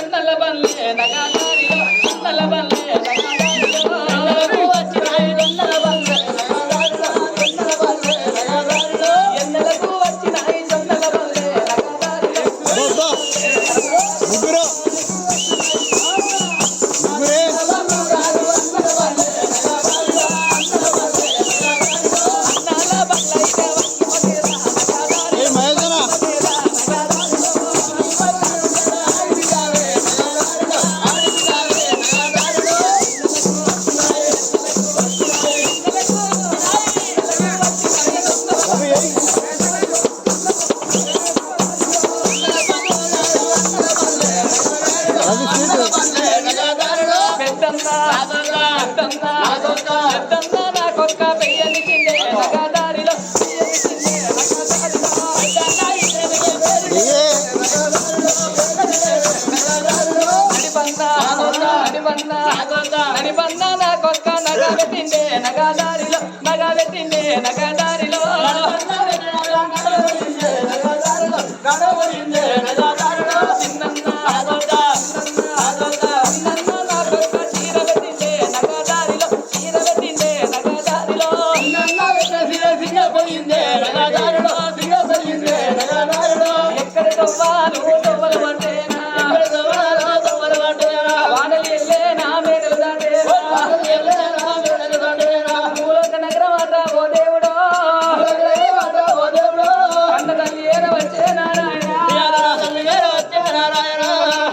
జొన్నల బల్లే నగాదారిలో జొన్నల బల్లే నగాదారిలో వచ్చినాయి జొన్నల బల్లే ఎన్నెలకు వచ్చినాయి జొన్నల బల్లే నగాదారిలో నగాదారిలో నగబెట్టిండే నగాదారిలో ఎక్కడ తవ్వాలు తవ్వలు పట్టేనా వానలు వెళ్ళే నా మేడలు దాటేనా మూలక నగరం అట ఓ దేవుడో అన్న తల్లి ఏర వచ్చే నారాయణ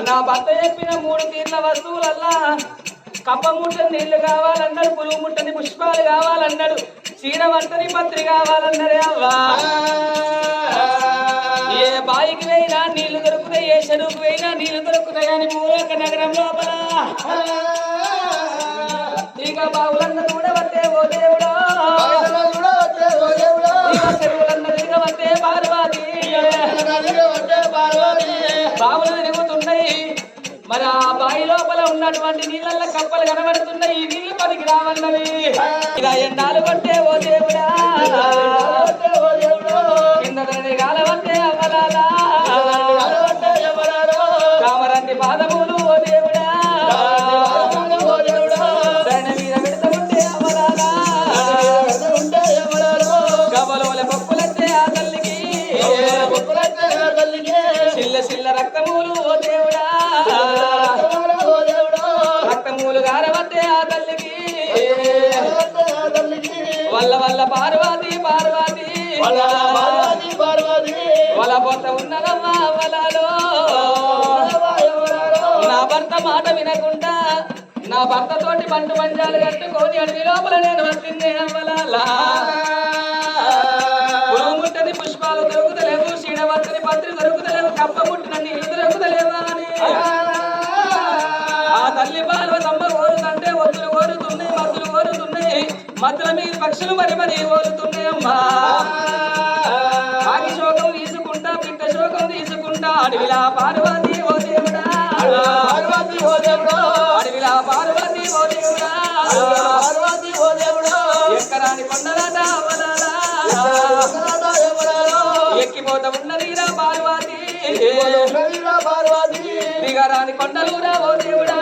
నా భర్త చెప్పిన 3 తీర్ల వస్తువులల్లా కప్ప ముట్టని నీళ్లు కావాలన్నాడు, పురుగు ముట్టని పుష్పాలు కావాలన్నాడు, చీడ వంటని పత్రి కావాలన్నాడే అవ్వా. ఏ బాయికి పోయినా నీళ్లు దొరుకుతాయి, ఏ చెరువుకు పోయినా నీళ్లు దొరుకుతాయి అని మూలక నగరం లోపల ఇక బావులందరూ కూడా వస్తే ఓ దేవుడా, ఇక చెరువులందరూ ఇక వస్తే పార్వతి, బావులు తిరుగుతున్నాయి. మరి ఆ బావి లోపల ఉన్నటువంటి నీళ్ళల్లో కప్పలు కనబడుతున్నాయి, ఈ నీళ్లు పనికి రావన్నవి. ఇక ఎండాలు కొట్టే ఓ దేవుడా, కిందనే గాలవట్టే అవ్వలాలా, కామరంది పాదములు ఓ దేవుడా, ధరణ మీద పెడతాముంటే అవ్వలాలా, గబలోల పప్పులంటే ఆ తల్లికి చిల్ల చిల్ల రక్తములు ఓ దేవుడా, రక్తమూలు గారవద్దే ఆ తల్లికి వల్ల వల్ల పార్వతి పార్వతి వల పొత్త ఉన్నదమ్మా వలలో. నా భర్త మాట వినకుండా నా భర్త తోటి పండు పంజాలు కట్టుకొని అడవి లోపల నేను వచ్చింది అవ్వలాలా. పురుగు ముట్టని పుష్పాలు దొరుకుతలేవు, చీడవత్తని పత్రి దొరుకుతలేవు, కప్ప ముట్టిన నీళ్లు దొరుకుతలేవా అని ఆ తల్లి పార్వతమ్మ ఓరుతుంటే ఒత్తులు ఓరుతున్నాయి, మత్తులు ఓరుతున్నాయి, మత్తుల మీద పక్షులు మరి మరి ఓరుతున్నాయి అమ్మా. ఆగి శోకం తీసుకుంటా, పిట్ట శోకం తీసుకుంటా, అడవిలా పార్వతి ఓ దేవుడా, అడవిలా పార్వతి ఓ దేవుడా, ఎక్కరాని కొండలాట అవలాలా, ఎక్కిపోతా ఉన్నదిరా పార్వతి, దిగరాని కొండలురా ఓ దేవుడా,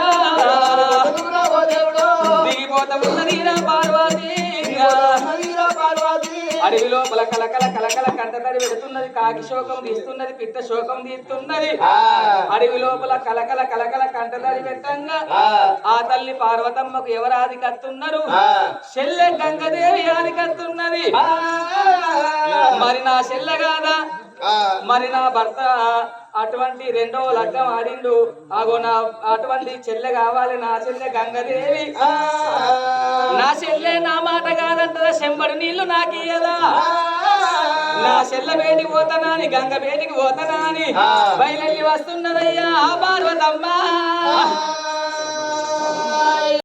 దిగిపోతా ఉన్నదిరా పార్వతి. అడవి లోపల కలకల కలకల కంటతడి పెడుతున్నది, కాకి శోకం తీస్తున్నది, పిట్ట శోకం తీస్తున్నది. అడవి లోపల కలకల కలకల కంటతడి పెట్టంగా ఆ తల్లి పార్వతమ్మకు ఎవరాది కత్తున్నారు, చెల్లె గంగదేవి ఆది కత్తున్నది. మరి నా చెల్లె కాదా, మరి నా భర్త అటువంటి 2వ లగ్గం ఆడిండు, అగో నా అటువంటి చెల్లె కావాలి, నా చెల్లె గంగదేవి, నా చెల్లె నా మాట కాదంటదా, చెంబడి నీళ్లు నాకియదా, నా చెల్లె బేటికి పోతానా అని గంగ బేటికి పోతానా అని బయలుల్లి వస్తున్నదయ్యా ఆ పార్వతమ్మ.